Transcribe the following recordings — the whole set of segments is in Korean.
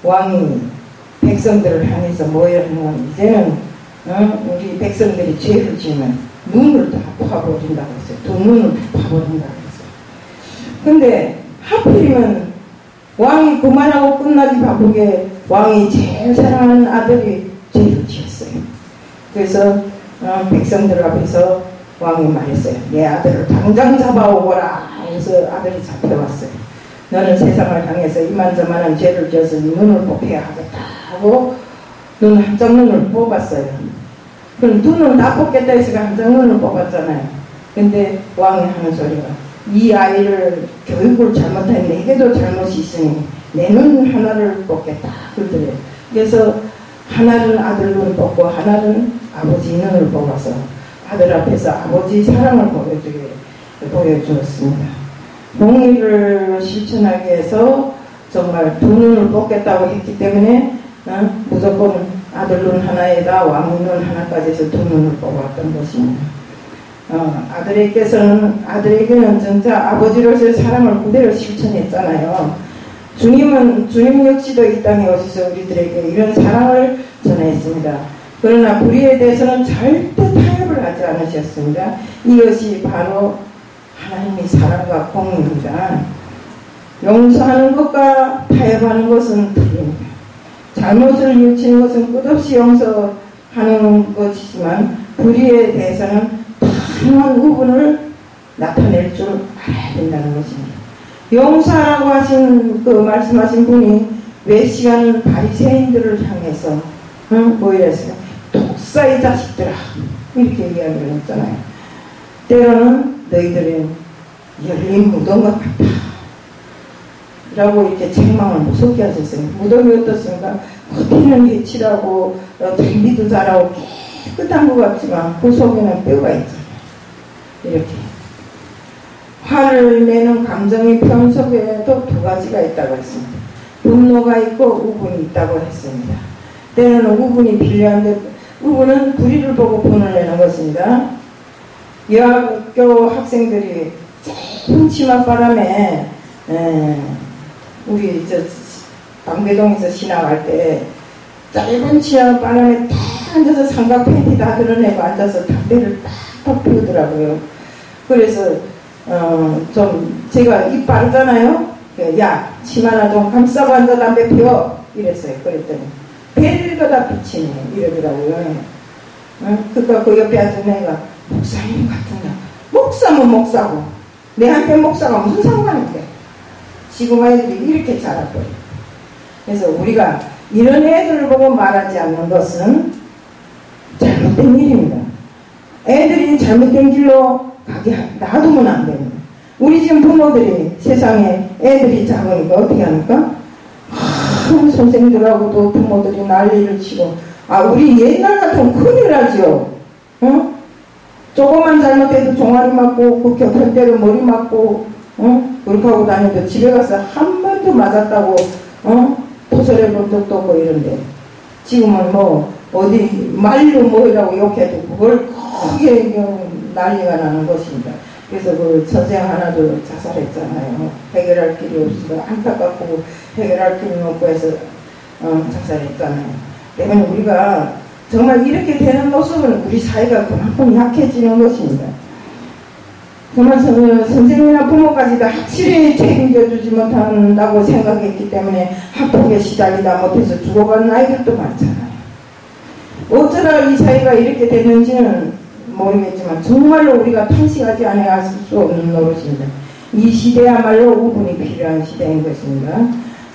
왕이 백성들을 향해서 뭐였냐면 이제는 우리 백성들이 죄를 지으면 눈을 다 파버린다고 했어요. 두 눈을 다 파버린다고 했어요. 근데 하필이면 왕이 그만하고 끝나기 바쁘게 왕이 제일 사랑하는 아들이 죄를 지었어요. 그래서 백성들 앞에서 왕이 말했어요. 내 아들을 당장 잡아오거라. 그래서 아들이 잡혀왔어요. 너는 세상을 향해서 이만저만한 죄를 지어서 눈을 뽑혀야 하겠다 하고 눈 한쪽 눈을 뽑았어요. 그럼 두 눈 다 뽑겠다 해서 한쪽 눈을 뽑았잖아요. 근데 왕이 하는 소리가 이 아이를 교육을 잘못하면 내게도 잘못이 있으니 내 눈 하나를 뽑겠다 그러더래요. 그래서 하나는 아들 눈을 뽑고 하나는 아버지 눈을 뽑아서 아들 앞에서 아버지 사랑을 보여주었습니다. 공의를 실천하기 위해서 정말 두 눈을 뽑겠다고 했기 때문에 무조건 아들 눈 하나에다 왕 눈 하나까지 해서 두 눈을 뽑았던 것입니다. 아들에게는 진짜 아버지로서의 사랑을 그대로 실천했잖아요. 주님 역시도 이 땅에 오셔서 우리들에게 이런 사랑을 전했습니다. 그러나 불의에 대해서는 절대 타협을 하지 않으셨습니다. 이것이 바로 하나님의 사랑과 공의입니다. 용서하는 것과 타협하는 것은 틀립니다. 잘못을 뉘우치는 것은 끝없이 용서하는 것이지만 불의에 대해서는 다양한 부분을 나타낼 줄 알아야 된다는 것입니다. 용서하라고 말씀하신 분이 몇 시간은 바리새인들을 향해서 뭐이라 했어요? 독사의 자식들아 이렇게 이야기를 했잖아요. 때로는 너희들은 열린 무덤 같다 라고 이렇게 책망을 무섭게 하셨어요. 무덤이 어떻습니까? 겉에는 해칠하고 장비도 잘하고 깨끗한 것 같지만 그 속에는 뼈가 있잖아요. 이렇게 화를 내는 감정의 편 속에도 두 가지가 있다고 했습니다. 분노가 있고 우분이 있다고 했습니다. 때로는 우분이 필요한데 우분은 불의를 보고 분을 내는 것입니다. 여학교 학생들이 짧은 치맛바람에 우리 방배동에서 신학할 때 짧은 치맛바람에 딱 앉아서 삼각 팬티 다 드러내고 앉아서 담배를 딱 피우더라고요. 그래서 좀 제가 입 바르잖아요. 야 치마나 좀 감싸고 앉아 담배 피워 이랬어요. 그랬더니 별거 다 비치네 이러더라고요. 그러니까 그 옆에 앉은 애가 목사님 같은데 목사면 목사고 내한테 목사가 무슨 상관인데 지금 아이들이 이렇게 자라버려. 그래서 우리가 이런 애들을 보고 말하지 않는 것은 잘못된 일입니다. 애들이 잘못된 길로 가게 놔두면 안 됩니다. 우리 지금 부모들이 세상에 애들이 작으니까 어떻게 합니까? 선생님들하고도 부모들이 난리를 치고 우리 옛날 같으면 큰일 나죠. 응? 조금만 잘못해도 종아리 맞고 그 격편대로 머리 맞고 그렇게 하고 다니는데 집에 가서 한 번도 맞았다고 포설해 본 적도 없고 이런데 지금은 뭐 어디 말로 뭐라고 욕해도 그걸 크게 난리가 나는 것입니다. 그래서 그 선생 하나도 자살했잖아요. 해결할 길이 없어서 안타깝고 해결할 길이 없고 해서 자살했잖아요. 때문에 우리가 정말 이렇게 되는 모습은 우리 사회가 그만큼 약해지는 것입니다. 정말 선생님이나 부모까지 다 확실히 책임져주지 못한다고 생각했기 때문에 학폭에 시달리다 못해서 죽어가는 아이들도 많잖아요. 어쩌다 이 사회가 이렇게 됐는지는 모르겠지만 정말로 우리가 탄식하지 않아야 할 수 없는 노릇입니다. 이 시대야말로 우분이 필요한 시대인 것입니다.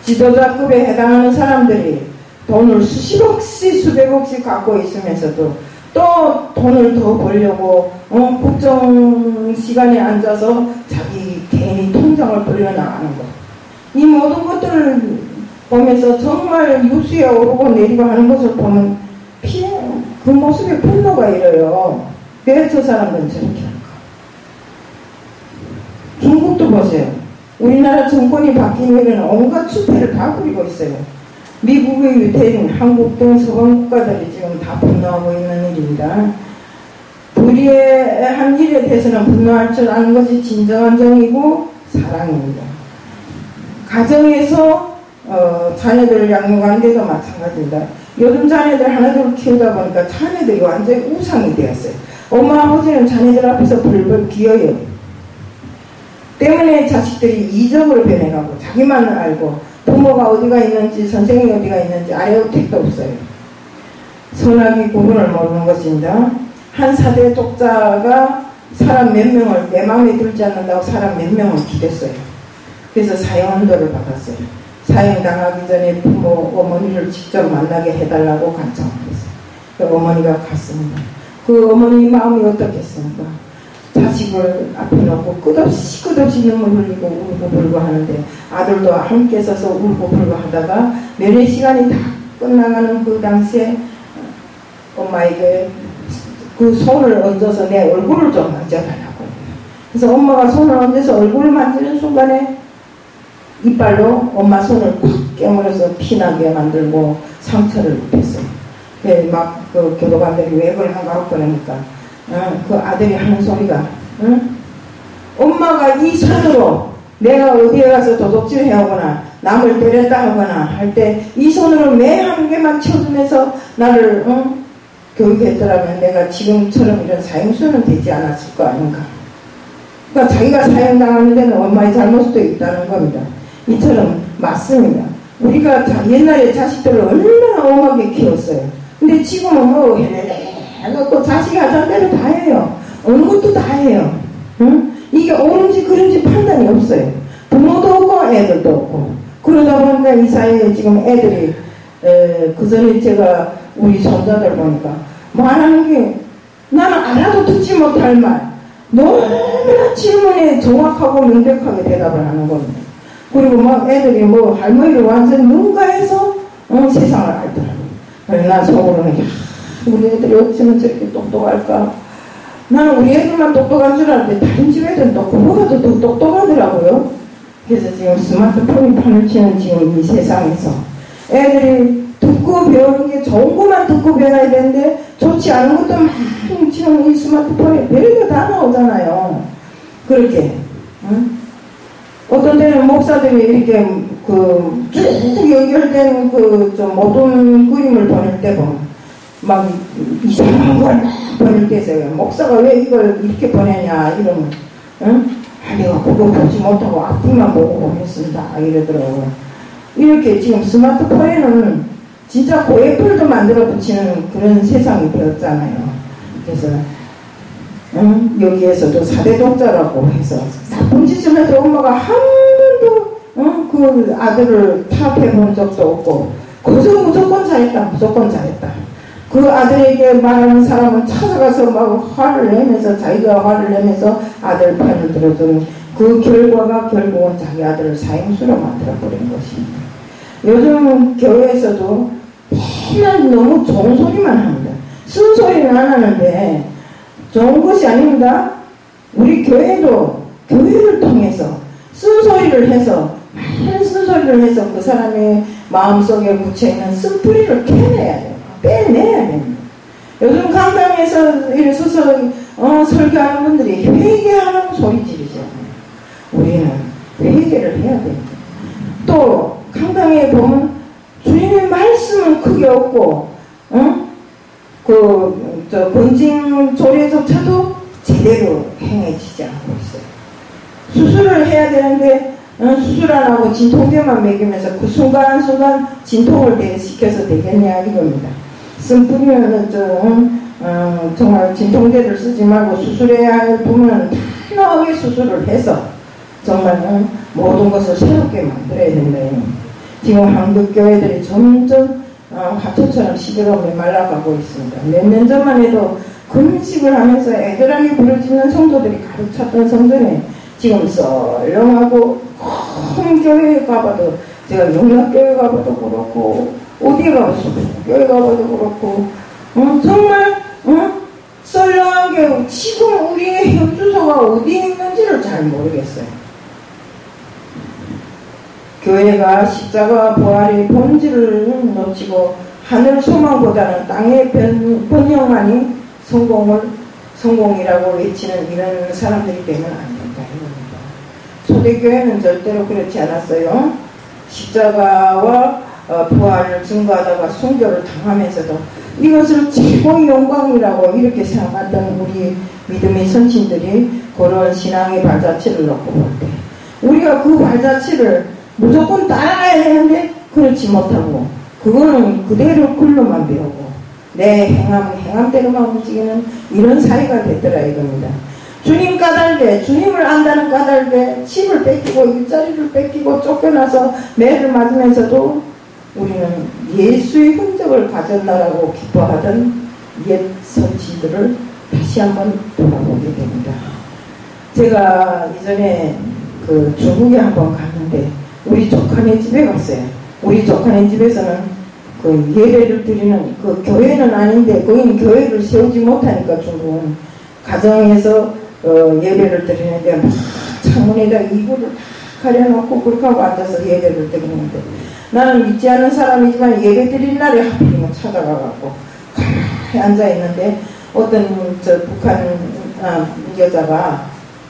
지도자급에 해당하는 사람들이 돈을 수십억씩 수백억씩 갖고 있으면서도 또 돈을 더 벌려고 국정 시간에 앉아서 자기 개인이 통장을 벌려나가는 것. 이 모든 것들을 보면서 정말 유수에 오르고 내리고 하는 것을 보면 그 모습에 분노가 일어요. 왜 저 사람들은 저렇게 할까? 중국도 보세요. 우리나라 정권이 바뀌면 온갖 수태를 다 부리고 있어요. 미국의 유태인, 한국 등 서방 국가들이 지금 다 분노하고 있는 일입니다. 불의한 일에 대해서는 분노할 줄 아는 것이 진정한 정의고 사랑입니다. 가정에서 자녀들 양육하는데도 마찬가지입니다. 요즘 자녀들 하나둘 키우다 보니까 자녀들이 완전히 우상이 되었어요. 엄마 아버지는 자녀들 앞에서 벌벌 기어요. 때문에 자식들이 이적으로 변해가고 자기만 알고 부모가 어디가 있는지 선생님이 어디가 있는지 아래우택도 없어요. 선악이 구분을 모르는 것입니다. 한 사대 독자가 사람 몇 명을 내 마음에 들지 않는다고 사람 몇 명을 기댔어요. 그래서 사형언도를 받았어요. 사형당하기 전에 부모 어머니를 직접 만나게 해달라고 간청을 했어요. 그 어머니가 갔습니다. 그 어머니 마음이 어떻겠습니까? 자식을 앞에 놓고 끝없이 눈물 흘리고 울고 불고 하는데 아들도 함께 서서 울고 불고 하다가 면회 시간이 다 끝나가는 그 당시에 엄마에게 그 손을 얹어서 내 얼굴을 좀 만져달라고. 그래서 엄마가 손을 얹어서 얼굴을 만지는 순간에 이빨로 엄마 손을 꽉 깨물어서 피나게 만들고 상처를 입혔어요. 막 그 교도관들이 왜 그걸 한가 그러니까 그 아들이 하는 소리가 엄마가 이 손으로 내가 어디에 가서 도둑질 해오거나 남을 때렸다 하거나 할 때 이 손으로 매 한 개만 쳐주면서 나를 교육했더라면 내가 지금처럼 이런 사형수는 되지 않았을 거 아닌가. 그러니까 자기가 사형당하는 데는 엄마의 잘못도 있다는 겁니다. 이처럼 맞습니다. 우리가 옛날에 자식들을 얼마나 엄하게 키웠어요. 근데 지금은 뭐 해갖고 자식이 하자는 대로 다 해요. 어느 것도 다 해요. 응? 이게 옳은지 그른지 판단이 없어요. 부모도 없고 애들도 없고. 그러다 보니까 이 사이에 지금 애들이 그 전에 제가 우리 손자들 보니까 말하는 게 나는 알아도 듣지 못할 말 너무나 질문에 정확하고 명백하게 대답을 하는 겁니다. 그리고 막 애들이 뭐 할머니를 완전히 능가해서 세상을 알더라고요. 그래서 난 속으로는 우리 애들이 어쩌면 저렇게 똑똑할까. 나는 우리 애들만 똑똑한 줄 알았는데 다른 집 애들은 또 그보다 더 똑똑하더라고요. 그래서 지금 스마트폰이 판을 치는 지금 이 세상에서 애들이 듣고 배우는 게 좋은 것만 듣고 배워야 되는데 좋지 않은 것도 많이 지금 이 스마트폰에 별거 다 나오잖아요. 그렇게 어떤 때는 목사들이 이렇게 쭉 연결된 좀 모든 그림을 보낼 때 보면 막 이상한 걸 보낼 때 있어요. 목사가 왜 이걸 이렇게 보내냐 이러면 내가 그거 보지 못하고 앞뒤만 보고 보냈습니다 이러더라고요. 이렇게 지금 스마트폰에는 진짜 고애플도 만들어 붙이는 그런 세상이 되었잖아요. 그래서 여기에서도 사대독자라고 해서 나쁜 짓을 해도 엄마가 한 번도 그 아들을 타협해 본 적도 없고 그저 무조건 잘했다. 그 아들에게 말하는 사람은 찾아가서 막 화를 내면서 자기가 화를 내면서 아들 편을 들어주는 그 결과가 결국은 자기 아들을 사형수로 만들어버린 것입니다. 요즘 교회에서도 맨날 너무 좋은 소리만 합니다. 쓴소리는 안 하는데 좋은 것이 아닙니다. 우리 교회도 교회를 통해서 쓴소리를 해서 많은 쓴소리를 해서 그 사람의 마음속에 묻혀있는 쓴뿌리를 캐내야 돼요. 빼내야 됩니다. 요즘 강당에서 이렇게 서서 설교하는 분들이 회개하라고 소리 지르죠. 우리는 회개를 해야 됩니다. 또 강당에 보면 주님의 말씀은 크게 없고 번징조례조차도 제대로 행해지지 않고 있어요. 수술을 해야 되는데 수술 안 하고 진통제만 먹이면서 그 순간순간 진통을 시켜서 되겠냐 이겁니다. 쓴뿌리는 정말 진통제를 쓰지 말고 수술해야 할 부분은 단호하게 수술을 해서 정말 모든 것을 새롭게 만들어야 된다. 지금 한국 교회들이 점점 화초처럼 시대가 메말라가고 있습니다. 몇 년 전만 해도 금식을 하면서 애들하게 부르짖는 성도들이 가득 찼던 성전에 지금 썰렁하고 큰 교회에 가봐도 제가 영락교회 가봐도 그렇고 어디에 가봐도 교회 가봐도 그렇고 정말 썰렁한 게 지금 우리의 현주소가 어디에 있는지를 잘 모르겠어요. 교회가 십자가 부활의 본질을 놓치고 하늘 소망보다는 땅의 번영만이 성공이라고 외치는 이런 사람들이 되면 안 된다. 초대교회는 절대로 그렇지 않았어요. 십자가와 부활을 증거하다가 순교를 당하면서도 이것을 최고의 영광이라고 이렇게 생각했던 우리 믿음의 선친들이 그런 신앙의 발자취를 놓고 볼 때 우리가 그 발자취를 무조건 따라가야 되는데 그렇지 못하고 그거는 그대로 글로만 배우고 내 행함은 행함대로만 움직이는 이런 사회가 됐더라 이겁니다. 주님 까닭에 주님을 안다는 까닭에 집을 뺏기고 일자리를 뺏기고 쫓겨나서 매를 맞으면서도 우리는 예수의 흔적을 가졌나라고 기뻐하던 옛 선지들을 다시 한번 돌아보게 됩니다. 제가 이전에 그 중국에 한번 갔는데 우리 조카네 집에 갔어요. 우리 조카네 집에서는 그 예배를 드리는 그 교회는 아닌데 거기는 교회를 세우지 못하니까 중국은 가정에서 예배를 드리는데 막 창문에다 이불을 다 가려놓고 그렇게 하고 앉아서 예배를 드리는데 나는 믿지 않는 사람이지만 예배 드릴 날에 하필이면 찾아가갖고 가만히 앉아있는데 어떤 저 북한 여자가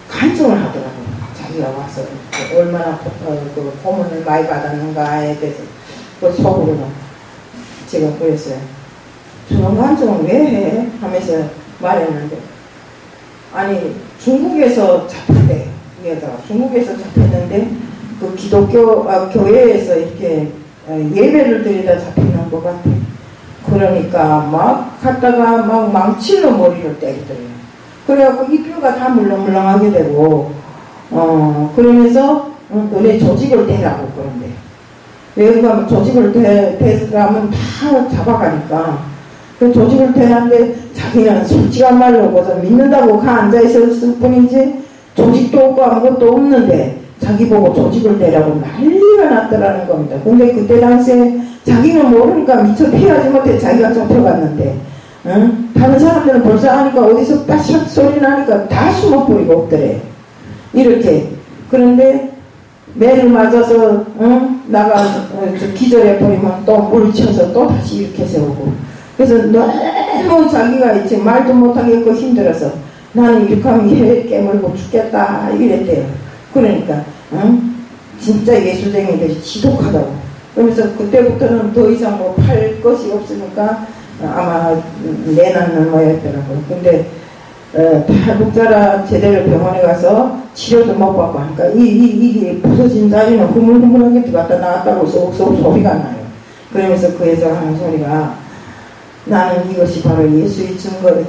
간증을 하더라고요. 자기가 와서 얼마나 그 고문을 많이 받았는가에 대해서 그 속으로는 제가 그랬어요. 저런 간증을 왜 해? 하면서 말했는데 아니 중국에서 잡혔대. 이 여자가 중국에서 잡혔는데 그 기독교 교회에서 이렇게 예배를 드리다 잡히는 것 같아. 그러니까 막 갔다가 막 망치로 머리를 때리더래요. 그래갖고 이 뼈가 다 물렁물렁하게 되고 그러면서 너네 조직을 대라고 그런데 여기가 조직을 대라면 다 잡아가니까 그 조직을 대는데 자기는 솔직한 말로 거기서 믿는다고 가 앉아있었을 뿐이지 조직도 없고 아무것도 없는데 자기 보고 조직을 대라고 난리가 났더라는 겁니다. 근데 그때 당시에 자기는 모르니까 미처 피하지 못해 자기가 쫓겨갔는데 다른 사람들은 벌써 하니까 어디서 빠삭 소리 나니까 다 숨어버리고 없더래. 이렇게. 그런데 매를 맞아서 나가 기절해버리면 또 물쳐서 또 다시 이렇게 세우고 그래서 너무 자기가 이제 말도 못하겠고 힘들어서 나는 이렇게 하면 해 깨물고 죽겠다 이랬대요. 그러니까 진짜 예수쟁이들이 지독하다고. 그러면서 그때부터는 더 이상 뭐 팔 것이 없으니까 아마 내놨는 모양이더라고요. 근데 탈북자라 제대로 병원에 가서 치료도 못 받고 하니까 이게 부서진 자리는 흐물흐물하게 들어갔다 나왔다고 쏙쏙 소리가 나요. 그러면서 그 여자가 하는 소리가 나는 이것이 바로 예수의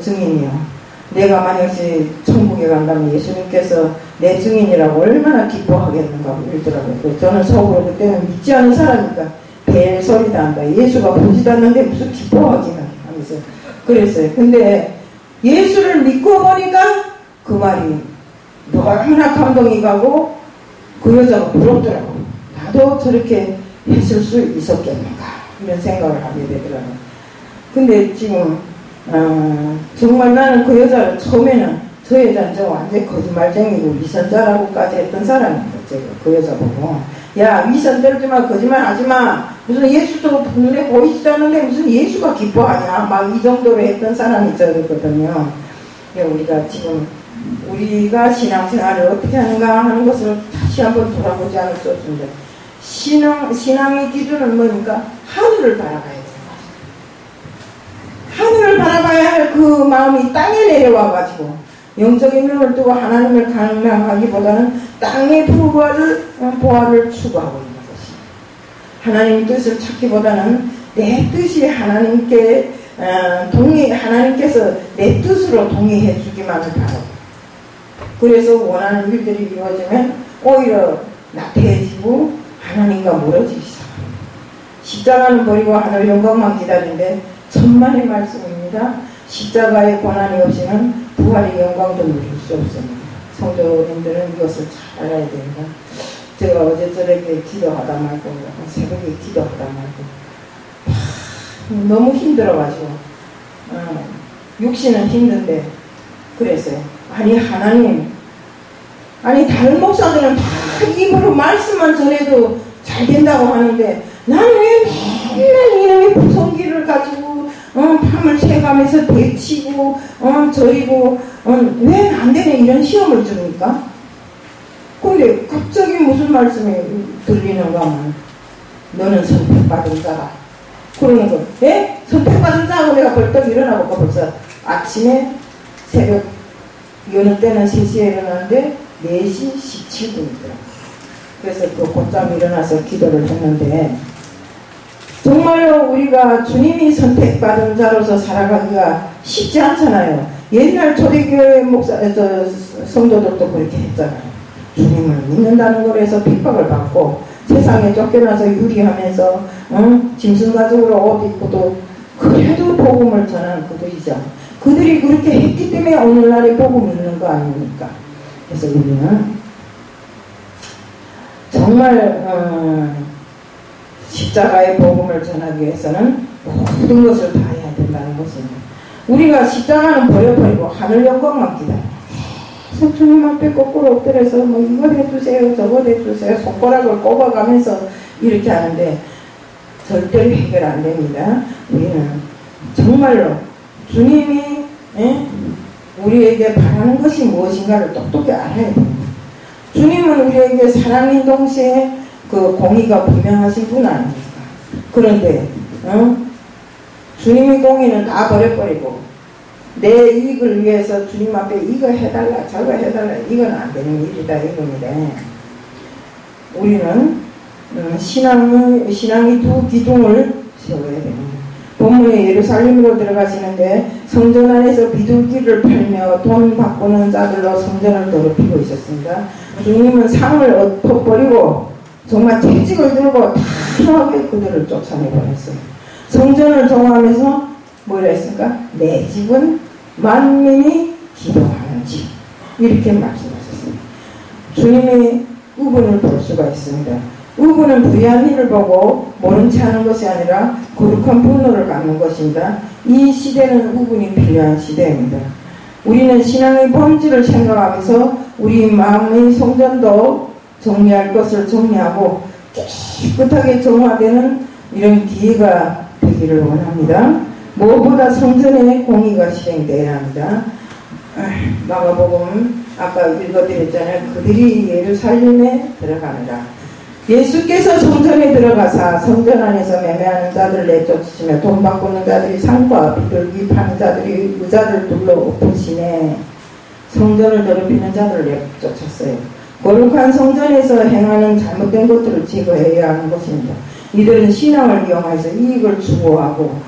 증인이요. 내가 만약에 천국에 간다면 예수님께서 내 증인이라고 얼마나 기뻐하겠는가 이러더라고요. 저는 속으로 그때는 믿지 않은 사람이니까 별 소리도 한다. 예수가 보지도 않는데 무슨 기뻐하기나 하면서 그랬어요. 근데 예수를 믿고 보니까 그 말이 너무나 감동이 가고 그 여자가 부럽더라고요. 나도 저렇게 했을 수 있었겠는가 이런 생각을 하게 되더라고요. 근데 지금 정말 나는 그 여자를 처음에는 저 여자는 저 완전 거짓말쟁이고 위선자라고까지 했던 사람입니다. 제가 그 여자 보고 야 위선 떨지마 거짓말 하지마 무슨 예수도 눈에 보이지도 않는데 무슨 예수가 기뻐하냐 막 이 정도로 했던 사람이 저거든요. 우리가 지금 우리가 신앙생활을 어떻게 하는가 하는 것을 다시 한번 돌아보지 않을 수 없습니다. 신앙의 기준은 뭐니까 하늘을 바라봐야 돼요. 하늘을 바라봐야 할 그 마음이 땅에 내려와가지고 영적인 눈을 뜨고 하나님을 갈망하기보다는 땅의 보화를 추구하고 있는 것이 하나님의 뜻을 찾기보다는 내 뜻이 하나님께 하나님께서 내 뜻으로 동의해 주기만을 바라고 그래서 원하는 일들이 이루어지면 오히려 나태해지고 하나님과 멀어지기 시작합니다. 십자가는 버리고 하늘 영광만 기다리는데 천만의 말씀입니다. 십자가의 고난이 없이는 부활의 영광도 누릴 수 없습니다. 성도님들은 이것을 잘 알아야 됩니다. 제가 어제 저녁에 기도하다 말고 새벽에 기도하다 말고 너무 힘들어가지고 육신은 힘든데 그랬어요. 아니 하나님 다른 목사들은 다 입으로 말씀만 전해도 잘 된다고 하는데 나는 왜 맨날 이놈의 부성기를 가지고 밤을 새가면서 대치고 저리고 왜 안 되냐 이런 시험을 줍니까? 근데 갑자기 무슨 말씀이 들리는가 하면 너는 선택받은 자다. 그러는 거. 예? 선택받은 자고 내가 벌떡 일어나고 벌써 아침에 새벽 여느 때는 3시에 일어나는데 4시 17분이더라고요. 그래서 그 곧장 일어나서 기도를 했는데 정말로 우리가 주님이 선택받은 자로서 살아가기가 쉽지 않잖아요. 옛날 초대교회 성도들도 그렇게 했잖아요. 주님을 믿는다는 걸 해서 핍박을 받고 세상에 쫓겨나서 유리하면서 짐승 가죽으로 옷 입고도 그래도 복음을 전한 그들이죠. 그들이 그렇게 했기 때문에 오늘날에 복음 있는 거 아닙니까? 그래서 우리는 정말 십자가의 복음을 전하기 위해서는 모든 것을 다 해야 된다는 것입니다. 우리가 십자가는 버려버리고 하늘 영광만 기다려. 계속 주님 앞에 거꾸로 엎드려서 뭐 이거 해주세요 저거 해주세요 손가락을 꼽아가면서 이렇게 하는데 절대로 해결 안 됩니다. 우리는 정말로 주님이 우리에게 바라는 것이 무엇인가를 똑똑히 알아야 됩니다. 주님은 우리에게 사랑인 동시에 그 공의가 분명하신 분 아닙니까? 그런데 주님의 공의는 다 버려버리고 내 이익을 위해서 주님 앞에 이거 해달라 저거 해달라 이건 안 되는 일이다 이겁니다. 우리는 신앙의 두 기둥을 세워야 됩니다. 본문에 예루살렘으로 들어가시는데 성전 안에서 비둘기를 팔며 돈 바꾸는 자들로 성전을 더럽히고 있었습니다. 주님은 상을 엎어버리고 정말 채찍을 들고 단호하게 그들을 쫓아내버렸어요. 성전을 정화하면서 뭐라 했습니까? 내 집은 만민이 기도하는 집 이렇게 말씀하셨습니다. 주님의 의분을 볼 수가 있습니다. 의분은 부유한 일을 보고 모른 체 하는 것이 아니라 거룩한 분노를 갖는 것입니다. 이 시대는 의분이 필요한 시대입니다. 우리는 신앙의 본질을 생각하면서 우리 마음의 성전도 정리할 것을 정리하고 깨끗하게 정화되는 이런 기회가 되기를 원합니다. 무엇보다 성전의 공의가 실행되어야 합니다. 마가복음 아까 읽어드렸잖아요. 그들이 예루살렘에 들어가느라 예수께서 성전에 들어가사 성전 안에서 매매하는 자들을 내쫓으시며 돈 바꾸는 자들이 상과 비둘기 파는 자들이 의자를 둘러 엎으시네. 성전을 더럽히는 자들을 내쫓았어요. 거룩한 성전에서 행하는 잘못된 것들을 제거해야 하는 것입니다. 이들은 신앙을 이용해서 이익을 추구하고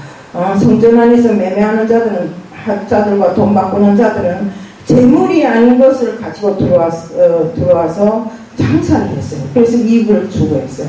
성전 안에서 매매하는 자들과 돈 바꾸는 자들은 재물이 아닌 것을 가지고 들어와서 장사를 했어요. 그래서 이익을 추구했어요.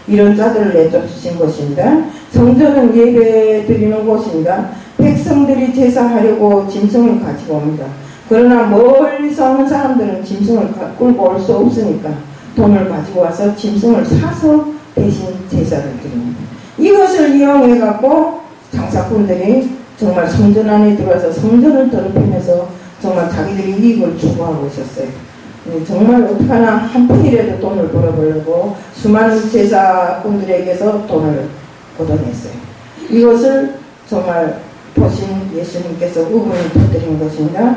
이런 자들을 내쫓으신 것입니다. 성전은 예배 드리는 곳입니다. 백성들이 제사하려고 짐승을 가지고 옵니다. 그러나 멀리서 오는 사람들은 짐승을 끌고 올 수 없으니까 돈을 가지고 와서 짐승을 사서 대신 제사를 드립니다. 이것을 이용해갖고 장사꾼들이 정말 성전 안에 들어와서 성전을 더럽히면서 정말 자기들이 이익을 추구하고 있었어요. 정말 어떡하나 한 푼이라도 돈을 벌어보려고 수많은 제사꾼들에게서 돈을 걷어냈어요. 이것을 정말 보신 예수님께서 의문을 터뜨린 것입니다.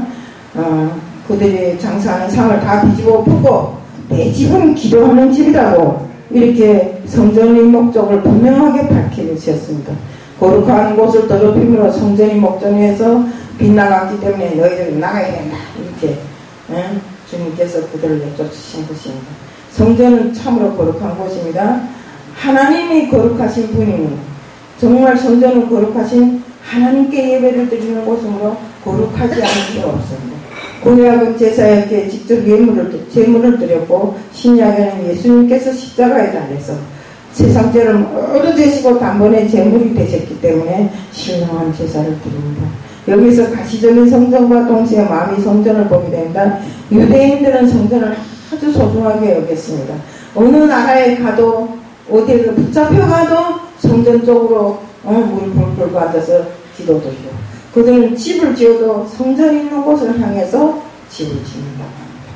그들이 장사하는 상을 다 뒤집어 엎고 내 집은 기도하는 집이라고 이렇게 성전의 목적을 분명하게 밝혀주셨습니다. 거룩한 곳을 더럽힘으로 성전의 목전에서 빗나갔기 때문에 너희들은 나가야 된다 이렇게 주님께서 그들을 내쫓으신 것입니다. 성전은 참으로 거룩한 곳입니다. 하나님이 거룩하신 분이니 정말 성전은 거룩하신 하나님께 예배를 드리는 곳으로 거룩하지 않을 수가 없습니다. 구약은 제사에게 직접 제물을 드렸고 신약에는 예수님께서 십자가에 달려서 세상죄를 모두 지시고 단번에 제물이 되셨기 때문에 신령한 제사를 드립니다. 여기서 가시적인 성전과 동시에 마음의 성전을 보게 됩니다. 유대인들은 성전을 아주 소중하게 여겼습니다. 어느 나라에 가도 어디에 붙잡혀가도 성전 쪽으로 물을 불불 받아서 기도드리고 그들은 집을 지어도 성전이 있는 곳을 향해서 집을 짓는다고 합니다.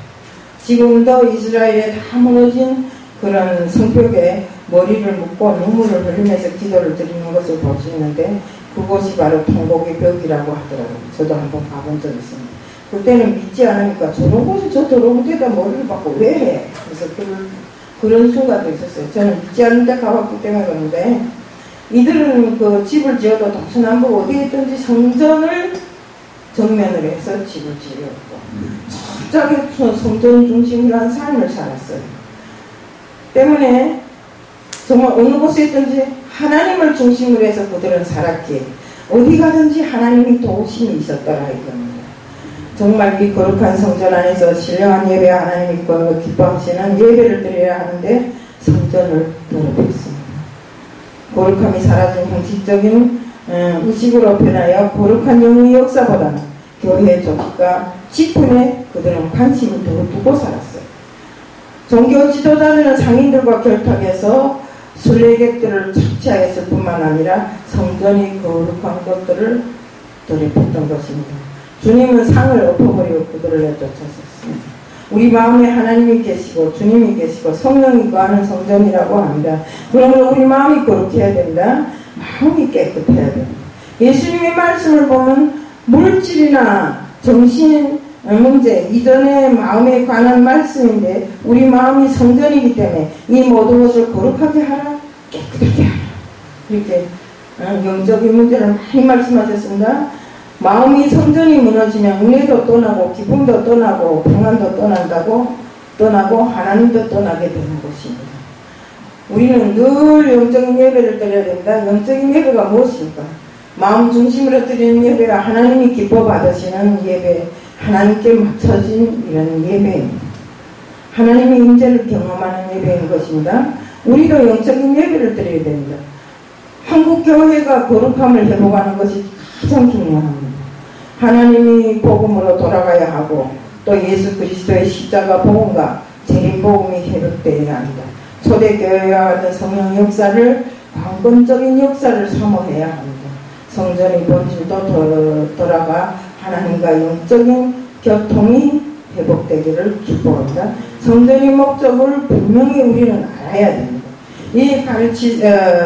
지금도 이스라엘에 다 무너진 그런 성벽에 머리를 묶고 눈물을 흘리면서 기도를 드리는 것을 볼 수 있는데 그곳이 바로 통곡의 벽이라고 하더라고요. 저도 한번 가본 적이 있습니다. 그때는 믿지 않으니까 저런 곳이 저 더러운 데다 머리를 박고 왜 해? 그래서 그런 순간도 있었어요. 저는 믿지 않는 데 가봤기 때문에 그런데 이들은 그 집을 지어도 동서남 북 어디에 있든지 성전을 정면으로 해서 집을 지었고 철저하게 성전 중심이라는 삶을 살았어요. 때문에 정말 어느 곳에 있든지 하나님을 중심으로 해서 그들은 살았기에 어디 가든지 하나님이 도우심이 있었더라 이겁니다. 정말 이 거룩한 성전 안에서 신령한 예배 하나님이 기뻐하시는 예배를 드려야 하는데 성전을 더럽혔습니다. 거룩함이 사라진 형식적인 의식으로 변하여 거룩한 영의 역사보다는 교회의 조직과 직분에 그들은 관심을 더 두고 살았어요. 종교 지도자들은 상인들과 결탁해서 순례객들을 착취하였을 뿐만 아니라 성전이 거룩한 것들을 더럽혔던 것입니다. 주님은 상을 엎어버리고 그들을 내쫓았습니다. 우리 마음에 하나님이 계시고 주님이 계시고 성령이 거하는 성전이라고 합니다. 그러면 우리 마음이 거룩해야 된다. 마음이 깨끗해야 된다. 예수님의 말씀을 보면 물질이나 정신 문제 이전의 마음에 관한 말씀인데 우리 마음이 성전이기 때문에 이 모든 것을 거룩하게 하라, 깨끗하게 하라. 이렇게 영적인 문제를 많이 말씀하셨습니다. 마음이 성전이 무너지면 은혜도 떠나고 기쁨도 떠나고 평안도 떠나고 하나님도 떠나게 되는 것입니다. 우리는 늘 영적인 예배를 드려야 된다. 영적인 예배가 무엇입니까? 마음 중심으로 드리는 예배가 하나님이 기뻐 받으시는 예배, 하나님께 맞춰진 이런 예배입니다. 하나님의 임재를 경험하는 예배인 것입니다. 우리도 영적인 예배를 드려야 됩니다. 한국 교회가 거룩함을 회복하는 것이 가장 중요합니다. 하나님이 복음으로 돌아가야 하고 또 예수 그리스도의 십자가 복음과 재림 복음이 회복되어야 합니다. 초대교회와 같은 성령 역사를 강권적인 역사를 사모해야 합니다. 성전의 본질도 돌아가 하나님과 영적인 교통이 회복되기를 축복합니다. 성전의 목적을 분명히 우리는 알아야 됩니다.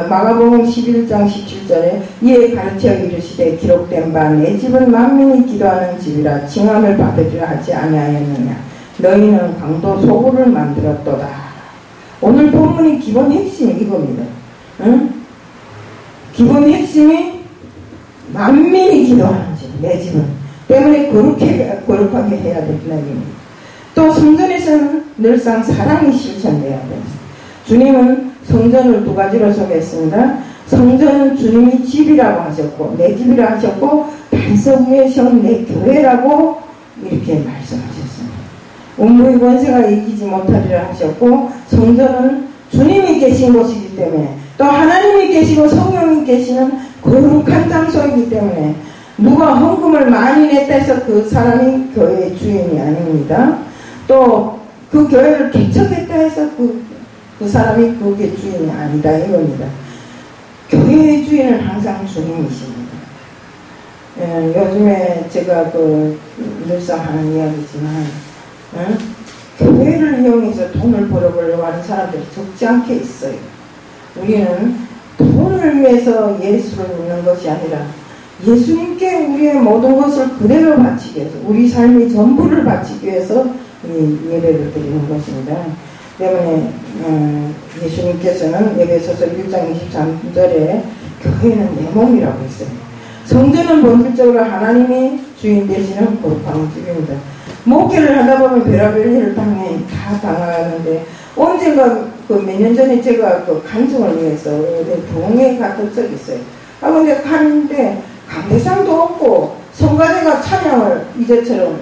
마가복음 11장 17절에 이에 가르쳐 이르시되 기록된 바 내 집은 만민이 기도하는 집이라 칭함을 받으리라 하지 아니하였느냐. 너희는 강도 소굴을 만들었도다. 오늘 본문의 기본 핵심이 이겁니다. 응? 기본 핵심이 만민이 기도하는 집, 내 집은 때문에 거룩하게 해야 된다는 얘기입니다. 또 성전에서는 늘상 사랑이 실천돼야 됩니다. 주님은 성전을 두 가지로 소개했습니다. 성전은 주님이 집이라고 하셨고 내 집이라 하셨고 반석 위에 세운 내 교회라고 이렇게 말씀하셨습니다. 음부의 권세가 이기지 못하리라 하셨고 성전은 주님이 계신 곳이기 때문에 또 하나님이 계시고 성령이 계시는 거룩한 장소이기 때문에 누가 헌금을 많이 냈다 해서 그 사람이 교회의 주인이 아닙니다. 또 그 교회를 개척했다 해서 그 사람이 그게 주인이 아니다 이겁니다. 교회의 주인은 항상 주님이십니다. 요즘에 제가 늘상 하는 이야기지만 교회를 이용해서 돈을 벌어보려고 하는 사람들이 적지 않게 있어요. 우리는 돈을 위해서 예수를 믿는 것이 아니라 예수님께 우리의 모든 것을 그대로 바치기 위해서 우리 삶의 전부를 바치기 위해서 이 예배를 드리는 것입니다. 때문에 예수님께서는 에베소서 1장 23절에 교회는 내 몸이라고 했어요. 성전은 본질적으로 하나님이 주인 되시는 거룩한 집입니다. 목회를 하다 보면 별의별 일을 당연히 다 당하는데 언젠가 몇 년 전에 제가 간증을 위해서 동해에 갔던 적이 있어요. 근데 갔는데 강대상도 없고 성가대가 찬양을 이제처럼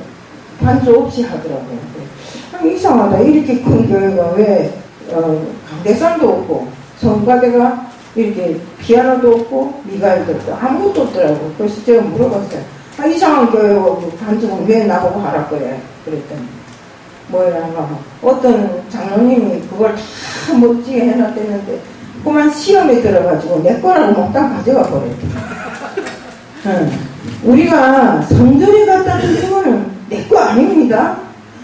반주 없이 하더라고요. 이상하다. 이렇게 큰 교회가 왜 강대상도 없고 성가대가 이렇게 피아노도 없고 미가일도 없고 아무것도 없더라고요. 그래서 제가 물어봤어요. 이상한 교회고 반주는 왜 나보고 하라 그래? 그랬더니 뭐라는가 어떤 장로님이 그걸 다 멋지게 해놨댔는데 그만 시험에 들어가지고 내 거라고 몽땅 가져가 버렸대. 우리가 성전에 갖다 드리는 거는 내 거 아닙니다.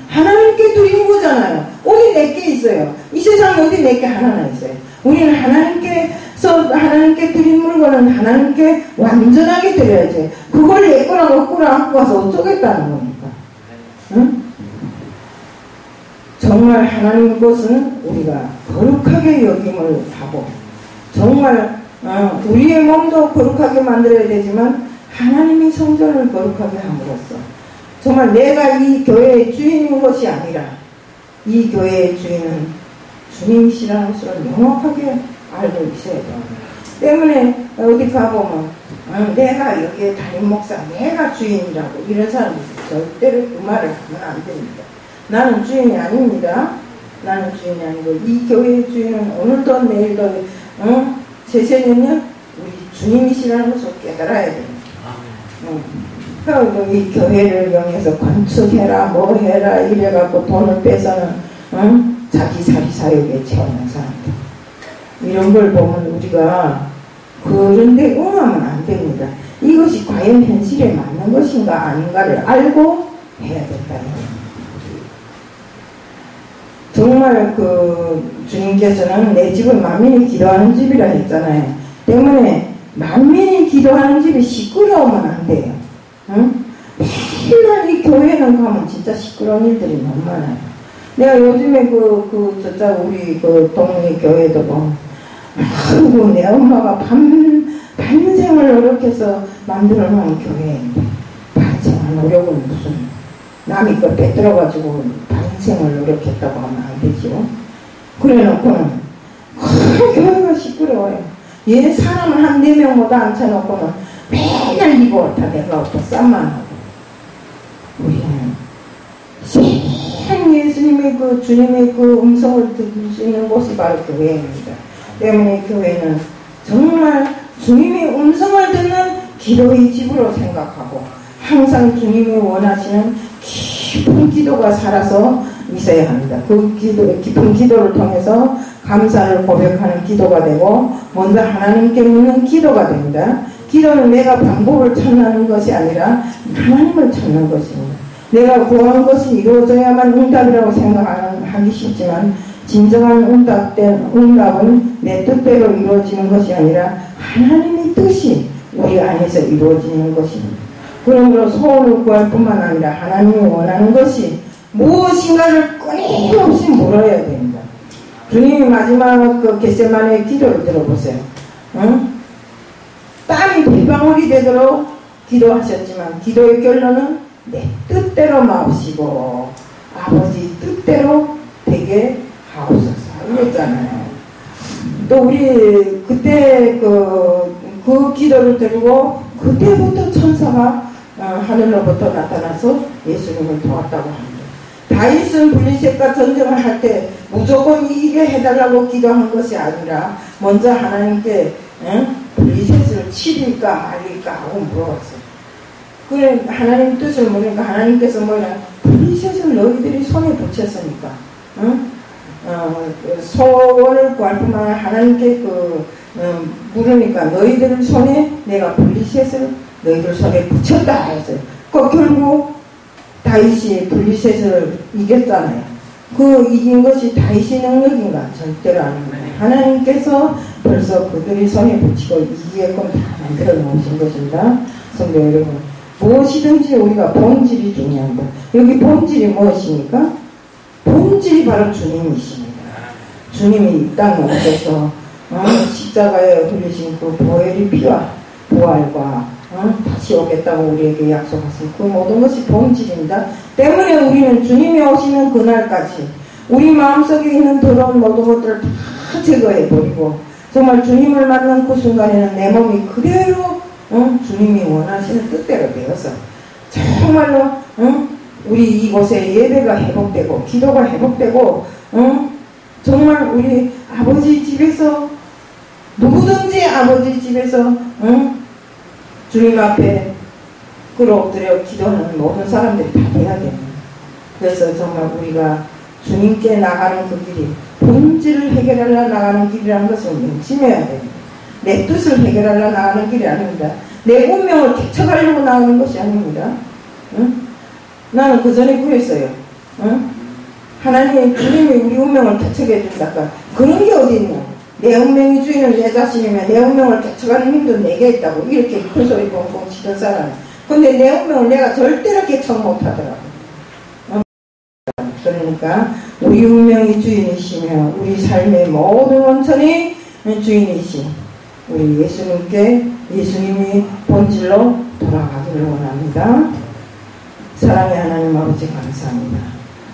하나님께 드리는 거잖아요. 어디 내게 있어요. 이 세상에 어디 내게 하나나 있어요. 우리는 하나님께 드린 물건은 하나님께 완전하게 드려야지. 그걸 내 거라고 꾸려 안고 와서 어쩌겠다는 겁니까? 응? 정말 하나님 것은 우리가 거룩하게 여김을 하고 정말 우리의 몸도 거룩하게 만들어야 되지만 하나님이 성전을 거룩하게 함으로써 정말 내가 이 교회의 주인인 것이 아니라 이 교회의 주인은 주님이시라는 것을 명확하게 알고 있어야 돼요. 때문에 어디 가보면 내가 여기에 담임 목사 내가 주인이라고 이런 사람들이 절대로 그 말을 하면 안 됩니다. 나는 주인이 아닙니다. 나는 주인이 아니고 이 교회의 주인은 오늘도 내일도 제세년년 우리 주님이시라는 것을 깨달아야 됩니다. 그리고 이 교회를 이용해서 건축해라 뭐 해라 이래갖고 돈을 빼서는 자기 사리사욕에 채우는 사람들 이런 걸 보면 우리가 그런데 응하면 안 됩니다. 이것이 과연 현실에 맞는 것인가 아닌가를 알고 해야 된다는 거예요. 정말 주님께서는 내 집은 만민이 기도하는 집이라 했잖아요. 때문에 만민이 기도하는 집이 시끄러우면 안 돼요. 맨날 이 교회는 가면 진짜 시끄러운 일들이 너무 많아요. 내가 요즘에 우리 동네 교회도 보면 아이고 내 엄마가 반생을 노력해서 만들어 놓은 교회인데 반생을 노력은 무슨 남이 거 빼들어가지고 반생을 노력했다고 하면 안 되죠. 그래 놓고는 교회가 시끄러워요. 얘 사람을 한 4명보다 앉혀놓고는 맨날 이거 다 내가 또 쌈만 하고 우리는 예수님의 주님의 음성을 들을 수 있는 곳이 바로 교회입니다. 때문에 교회는 정말 주님의 음성을 듣는 기도의 집으로 생각하고 항상 주님이 원하시는 깊은 기도가 살아서 있어야 합니다. 그 깊은 기도를 통해서 감사를 고백하는 기도가 되고 먼저 하나님께 묻는 기도가 됩니다. 기도는 내가 방법을 찾는 것이 아니라 하나님을 찾는 것입니다. 내가 구한 것이 이루어져야만 응답이라고 생각하기 쉽지만 진정한 응답은 내 뜻대로 이루어지는 것이 아니라 하나님의 뜻이 우리 안에서 이루어지는 것입니다. 그러므로 소원을 구할 뿐만 아니라 하나님이 원하는 것이 무엇인가를 끊임없이 물어야 됩니다. 주님이 마지막 겟세마네의 기도를 들어보세요. 땀이 빗방울이 되도록 기도하셨지만 기도의 결론은 내 뜻대로 마옵시고 아버지 뜻대로 되게 하옵소서 이랬잖아요. 또 우리 그때 그 기도를 드리고 그때부터 천사가 하늘로부터 나타나서 예수님을 도왔다고 합니다. 다윗은 블리셋과 전쟁을 할 때 무조건 이기게 해달라고 기도한 것이 아니라 먼저 하나님께 블리셋을 치릴까 말릴까 하고 물어봤어요. 그래 하나님 뜻을 모르니까 하나님께서 뭐냐 블리셋을 너희들이 손에 붙였으니까 소원을 구할 뿐만 아니라 하나님께 물으니까 너희들 손에 내가 블리셋을 너희들 손에 붙였다 했어요. 결국 다윗이 블리셋을 이겼잖아요. 그 이긴 것이 다윗의 능력인가? 절대로 아닙니다. 하나님께서 벌써 그들이 손에 붙이고 이기게끔 다 만들어 놓으신 것입니다. 성도 여러분, 무엇이든지 우리가 본질이 중요합니다. 여기 본질이 무엇입니까? 본질이 바로 주님이십니다. 주님이 이 땅에 오셔서 십자가에 흘리신 그 보혈의 피와 부활과 다시 오겠다고 우리에게 약속하신 그 모든 것이 본질입니다. 때문에 우리는 주님이 오시는 그날까지 우리 마음속에 있는 더러운 모든 것들을 다 제거해버리고 정말 주님을 만난 그 순간에는 내 몸이 그대로 주님이 원하시는 뜻대로 되어서 정말로 우리 이곳에 예배가 회복되고 기도가 회복되고 정말 우리 아버지 집에서 누구든지 아버지 집에서 주님 앞에 엎드려 기도하는 모든 사람들이 다 돼야 됩니다. 그래서 정말 우리가 주님께 나가는 그 길이 본질을 해결하려 나가는 길이라는 것을 명심해야 됩니다. 내 뜻을 해결하려 나가는 길이 아닙니다. 내 운명을 개척하려고 나가는 것이 아닙니다. 나는 그 전에 그랬어요. 하나님 주님이 우리 운명을 개척해 준다. 그런 게 어디 있냐. 내 운명의 주인은 내 자신이면 내 운명을 개척하는 힘도 내게 있다고 이렇게 큰 소리 뻥뻥 치던 사람. 근데 내 운명을 내가 절대로 개척 못하더라고. 그러니까 우리 운명의 주인이시며 우리 삶의 모든 원천이 주인이신 우리 예수님이 본질로 돌아가기를 원합니다. 사랑의 하나님 아버지 감사합니다.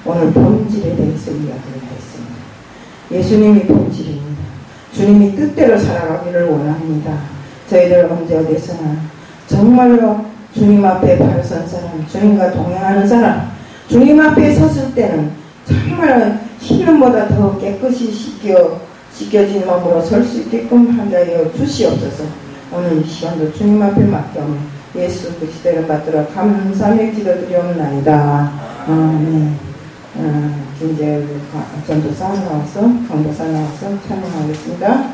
오늘 본질에 대해서 이야기를 했습니다. 예수님이 본질입니다. 주님이 뜻대로 살아가기를 원합니다. 저희들 언제 어디서나 정말로 주님 앞에 바로 선 사람, 주님과 동행하는 사람, 주님 앞에 섰을 때는 정말 흰눈보다 더 깨끗이 씻겨진 몸으로 설 수 있게끔 하여 주시옵소서. 오늘 이 시간도 주님 앞에 맡겨오며 예수 그리스도를 받들어 감사의 기도드리옵나이다. 아멘. 이제 전도사 나와서 강도사 나와서 찬양하겠습니다.